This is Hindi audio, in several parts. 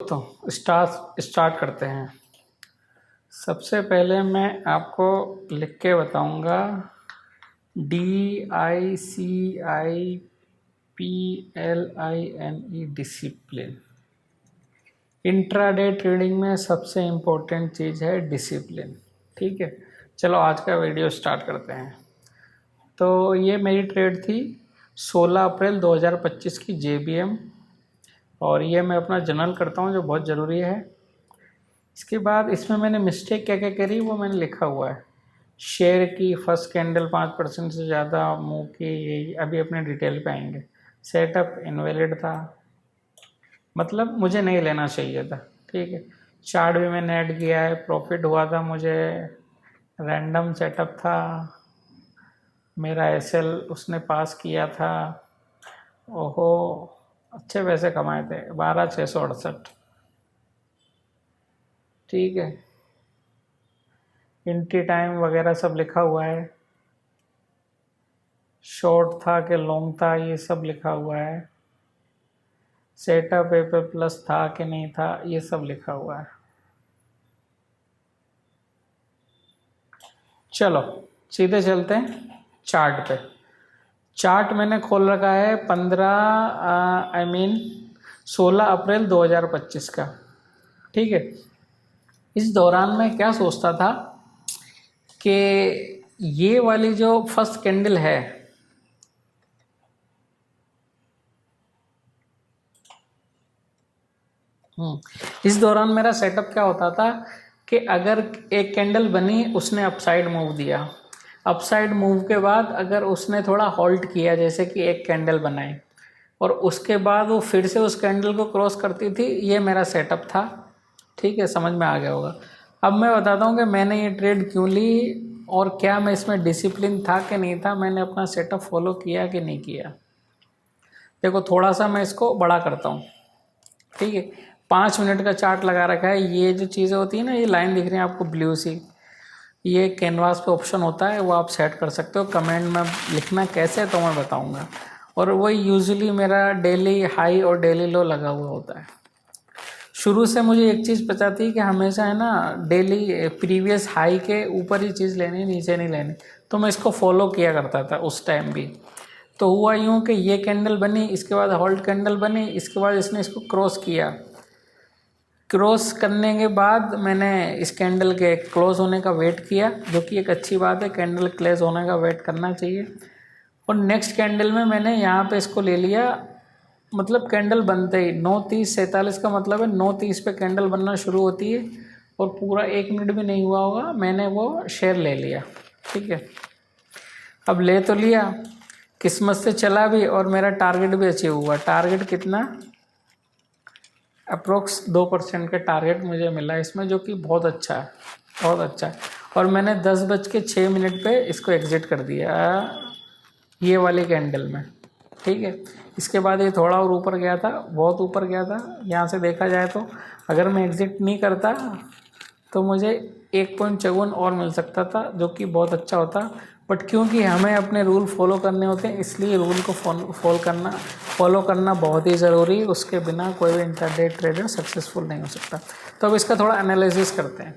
तो स्टार्ट करते हैं। सबसे पहले मैं आपको लिख के बताऊंगा DICIPLINE डिसिप्लिन। इंट्राडे ट्रेडिंग में सबसे इम्पोर्टेंट चीज़ है डिसिप्लिन। ठीक है, चलो आज का वीडियो स्टार्ट करते हैं। तो ये मेरी ट्रेड थी 16 अप्रैल 2025 की JBM, और ये मैं अपना जर्नल करता हूँ जो बहुत ज़रूरी है। इसके बाद इसमें मैंने मिस्टेक क्या क्या करी वो मैंने लिखा हुआ है। शेयर की फर्स्ट कैंडल 5% से ज़्यादा मूव की, ये अभी अपने डिटेल पे आएंगे। सेटअप इनवैलिड था, मतलब मुझे नहीं लेना चाहिए था। ठीक है, चार्ट भी मैंने ऐड किया है, प्रॉफिट हुआ था मुझे, रैंडम सेटअप था, मेरा SL उसने पास किया था। ओहो, अच्छे पैसे कमाए थे, 12,668। ठीक है, एंट्री टाइम वगैरह सब लिखा हुआ है, शॉर्ट था कि लॉन्ग था ये सब लिखा हुआ है, सेटअप पे प्लस था कि नहीं था ये सब लिखा हुआ है। चलो सीधे चलते हैं चार्ट पे। चार्ट मैंने खोल रखा है 16 अप्रैल 2025 का। ठीक है, इस दौरान मैं क्या सोचता था कि ये वाली जो फर्स्ट कैंडल है, इस दौरान मेरा सेटअप क्या होता था कि अगर एक कैंडल बनी, उसने अपसाइड मूव दिया, अपसाइड मूव के बाद अगर उसने थोड़ा होल्ड किया, जैसे कि एक कैंडल बनाई और उसके बाद वो फिर से उस कैंडल को क्रॉस करती थी, ये मेरा सेटअप था। ठीक है, समझ में आ गया होगा। अब मैं बताता हूँ कि मैंने ये ट्रेड क्यों ली और क्या मैं इसमें डिसिप्लिन था कि नहीं था, मैंने अपना सेटअप फॉलो किया कि नहीं किया। देखो थोड़ा सा मैं इसको बड़ा करता हूँ। ठीक है, 5 मिनट का चार्ट लगा रखा है। ये जो चीज़ें होती है ना, ये लाइन दिख रही है आपको ब्लू सी, ये कैनवास पे ऑप्शन होता है, वो आप सेट कर सकते हो। कमेंट में लिखना कैसे तो मैं बताऊंगा। और वो यूजुअली मेरा डेली हाई और डेली लो लगा हुआ होता है। शुरू से मुझे एक चीज़ पता थी कि हमेशा है ना डेली प्रीवियस हाई के ऊपर ही चीज़ लेनी, नीचे नहीं लेनी, तो मैं इसको फॉलो किया करता था उस टाइम भी। तो हुआ यूँ कि ये कैंडल बनी, इसके बाद होल्ड कैंडल बनी, इसके बाद इसने इसको क्रॉस किया। क्रॉस करने के बाद मैंने इस कैंडल के क्लोज होने का वेट किया, जो कि एक अच्छी बात है, कैंडल क्लोज होने का वेट करना चाहिए। और नेक्स्ट कैंडल में मैंने यहाँ पे इसको ले लिया, मतलब कैंडल बनते ही 9:30-47 का मतलब है 9:30 पे कैंडल बनना शुरू होती है और पूरा 1 मिनट भी नहीं हुआ होगा मैंने वो शेयर ले लिया। ठीक है, अब ले तो लिया, किस्मत से चला भी और मेरा टारगेट भी अचीव हुआ। टारगेट कितना, अप्रोक्स 2% का टारगेट मुझे मिला इसमें, जो कि बहुत अच्छा है, बहुत अच्छा है। और मैंने 10:06 पे इसको एग्ज़िट कर दिया ये वाली कैंडल में। ठीक है, इसके बाद ये थोड़ा और ऊपर गया था, बहुत ऊपर गया था। यहाँ से देखा जाए तो अगर मैं एग्ज़िट नहीं करता तो मुझे 1.54 और मिल सकता था, जो कि बहुत अच्छा होता। बट क्योंकि हमें अपने रूल फॉलो करने होते हैं, इसलिए रूल को फॉलो करना बहुत ही ज़रूरी है। उसके बिना कोई भी इंटरडे ट्रेडर सक्सेसफुल नहीं हो सकता। तो अब इसका थोड़ा एनालिसिस करते हैं।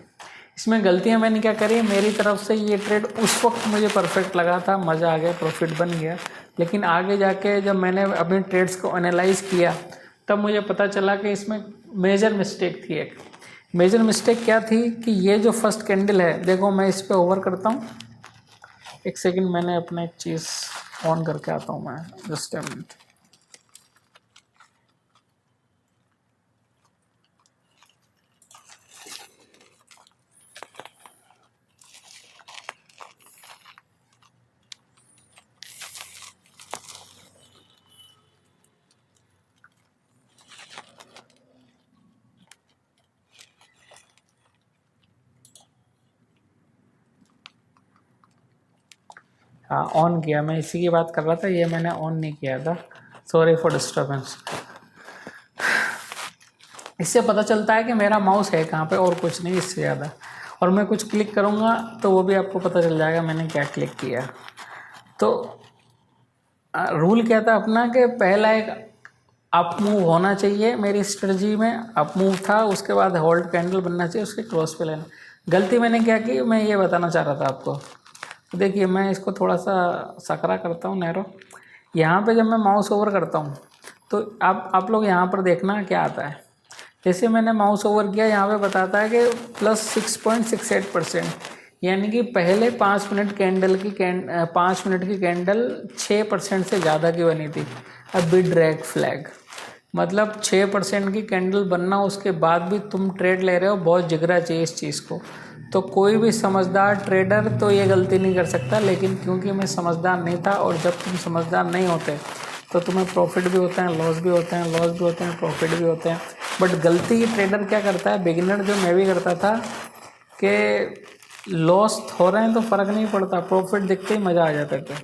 इसमें गलतियां मैंने क्या करी, मेरी तरफ से ये ट्रेड उस वक्त मुझे परफेक्ट लगा था, मज़ा आ गया, प्रॉफिट बन गया। लेकिन आगे जाके जब मैंने अपनी ट्रेड्स को एनालाइज किया, तब मुझे पता चला कि इसमें मेजर मिस्टेक थी। एक मेजर मिस्टेक क्या थी कि ये जो फर्स्ट कैंडल है, देखो मैं इस पर ओवर करता हूँ। एक सेकंड, मैंने अपना एक चीज़ ऑन करके आता हूँ मैं, जस्ट अ मिनट। हाँ, ऑन किया, मैं इसी की बात कर रहा था, ये मैंने ऑन नहीं किया था, सॉरी फॉर डिस्टर्बेंस। इससे पता चलता है कि मेरा माउस है कहाँ पे और कुछ नहीं इससे ज़्यादा। और मैं कुछ क्लिक करूँगा तो वो भी आपको पता चल जाएगा मैंने क्या क्लिक किया। तो रूल क्या था अपना कि पहला एक अप मूव होना चाहिए मेरी स्ट्रेटजी में, अप मूव था, उसके बाद होल्ड कैंडल बनना चाहिए, उसके क्लोज पे लेना। गलती मैंने क्या की, मैं ये बताना चाह रहा था आपको। तो देखिए मैं इसको थोड़ा सा सकरा करता हूँ नैरो। यहाँ पे जब मैं माउस ओवर करता हूँ तो आप लोग यहाँ पर देखना क्या आता है। जैसे मैंने माउस ओवर किया, यहाँ पे बताता है कि +6.68%, यानी कि पहले 5 मिनट कैंडल की 5 मिनट की कैंडल 6% से ज़्यादा की बनी थी। अब बिड रेड फ्लैग, मतलब 6% की कैंडल बनना, उसके बाद भी तुम ट्रेड ले रहे हो, बहुत जिगरा चाहिए इस चीज़ को। तो कोई भी समझदार ट्रेडर तो ये गलती नहीं कर सकता, लेकिन क्योंकि मैं समझदार नहीं था, और जब तुम समझदार नहीं होते तो तुम्हें प्रॉफिट भी होते हैं, लॉस भी होते हैं, लॉस भी होते हैं, प्रॉफिट भी होते हैं। बट गलती ट्रेडर क्या करता है, बिगिनर जो मैं भी करता था, कि लॉस हो रहे हैं तो फ़र्क नहीं पड़ता, प्रॉफिट दिखते ही मज़ा आ जाता था।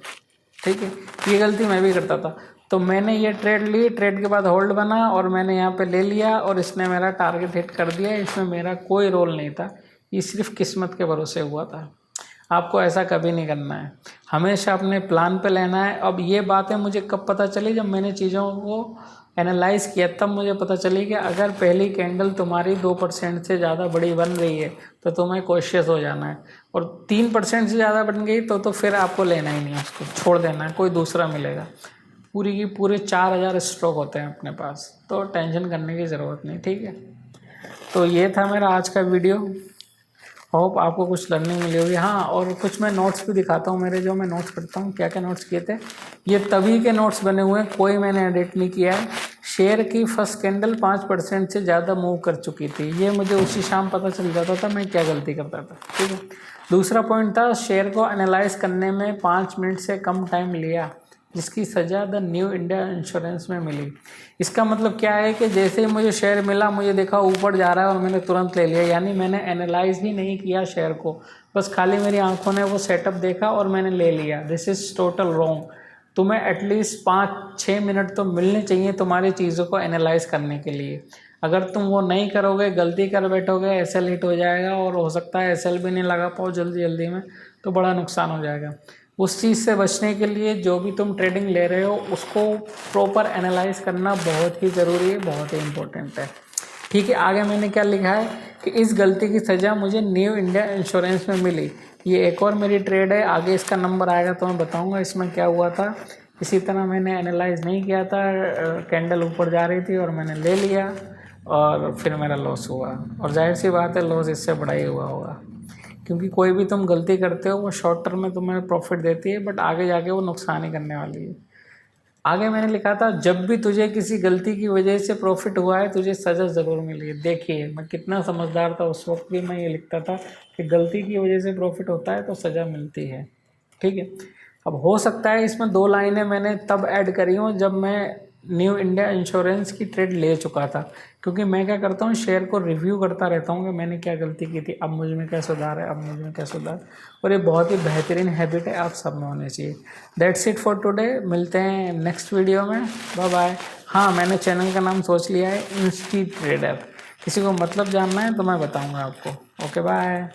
ठीक है, ये गलती मैं भी करता था। तो मैंने ये ट्रेड ली, ट्रेड के बाद होल्ड बना और मैंने यहाँ पे ले लिया, और इसने मेरा टारगेट हिट कर दिया। इसमें मेरा कोई रोल नहीं था, ये सिर्फ किस्मत के भरोसे हुआ था। आपको ऐसा कभी नहीं करना है, हमेशा अपने प्लान पे लेना है। अब ये बातें मुझे कब पता चली, जब मैंने चीज़ों को एनालाइज़ किया, तब मुझे पता चली कि अगर पहली कैंडल तुम्हारी 2% से ज़्यादा बड़ी बन रही है तो तुम्हें कॉशियस हो जाना है, और 3% से ज़्यादा बन गई तो फिर आपको लेना ही नहीं है, उसको छोड़ देना है, कोई दूसरा मिलेगा। पूरी की पूरे 4000 स्टॉक होते हैं अपने पास, तो टेंशन करने की ज़रूरत नहीं। ठीक है, तो ये था मेरा आज का वीडियो। होप आपको कुछ लर्निंग मिली होगी। हाँ, और कुछ मैं नोट्स भी दिखाता हूँ मेरे, जो मैं नोट्स करता हूँ, क्या क्या नोट्स किए थे। ये तभी के नोट्स बने हुए हैं, कोई मैंने एडिट नहीं किया है। शेयर की फर्स्ट कैंडल 5% से ज़्यादा मूव कर चुकी थी, ये मुझे उसी शाम पता चल जाता था मैं क्या गलती करता था। ठीक है, दूसरा पॉइंट था, शेयर को एनालाइज करने में 5 मिनट से कम टाइम लिया, जिसकी सज़ा द न्यू इंडिया इंश्योरेंस में मिली। इसका मतलब क्या है कि जैसे ही मुझे शेयर मिला, मुझे देखा ऊपर जा रहा है और मैंने तुरंत ले लिया, यानी मैंने एनालाइज ही नहीं किया शेयर को, बस खाली मेरी आंखों ने वो सेटअप देखा और मैंने ले लिया। This is total wrong. तुम्हें एटलीस्ट 5-6 मिनट तो मिलने चाहिए तुम्हारी चीज़ों को एनालाइज करने के लिए। अगर तुम वो नहीं करोगे, गलती कर बैठोगे, एसएल हिट हो जाएगा, और हो सकता है एसएल भी नहीं लगा पाओ जल्दी जल्दी में, तो बड़ा नुकसान हो जाएगा। उस चीज़ से बचने के लिए जो भी तुम ट्रेडिंग ले रहे हो, उसको प्रॉपर एनालाइज करना बहुत ही ज़रूरी है, बहुत ही इम्पोर्टेंट है। ठीक है, आगे मैंने क्या लिखा है कि इस गलती की सज़ा मुझे न्यू इंडिया इंश्योरेंस में मिली। ये एक और मेरी ट्रेड है, आगे इसका नंबर आएगा तो मैं बताऊंगा इसमें क्या हुआ था। इसी तरह मैंने एनालाइज नहीं किया था, कैंडल ऊपर जा रही थी और मैंने ले लिया, और फिर मेरा लॉस हुआ, और जाहिर सी बात है लॉस इससे बड़ा ही हुआ होगा, क्योंकि कोई भी तुम गलती करते हो वो शॉर्ट टर्म में तुम्हें प्रॉफिट देती है, बट आगे जाके वो नुकसान ही करने वाली है। आगे मैंने लिखा था, जब भी तुझे किसी गलती की वजह से प्रॉफिट हुआ है, तुझे सज़ा ज़रूर मिली है। देखिए मैं कितना समझदार था, उस वक्त भी मैं ये लिखता था कि गलती की वजह से प्रॉफिट होता है तो सज़ा मिलती है। ठीक है, अब हो सकता है इसमें 2 लाइनें मैंने तब ऐड करी हूँ जब मैं न्यू इंडिया इंश्योरेंस की ट्रेड ले चुका था, क्योंकि मैं क्या करता हूँ, शेयर को रिव्यू करता रहता हूँ कि मैंने क्या गलती की थी, अब मुझ में क्या सुधार है, अब मुझ में क्या सुधार, और ये बहुत ही बेहतरीन हैबिट है, आप सब में होनी चाहिए। दैट्स इट फॉर टुडे, मिलते हैं नेक्स्ट वीडियो में, बाय बाय। हाँ, मैंने चैनल का नाम सोच लिया है, इंस्टी ट्रेडर। किसी को मतलब जानना है तो मैं बताऊँगा आपको। Okay, bye.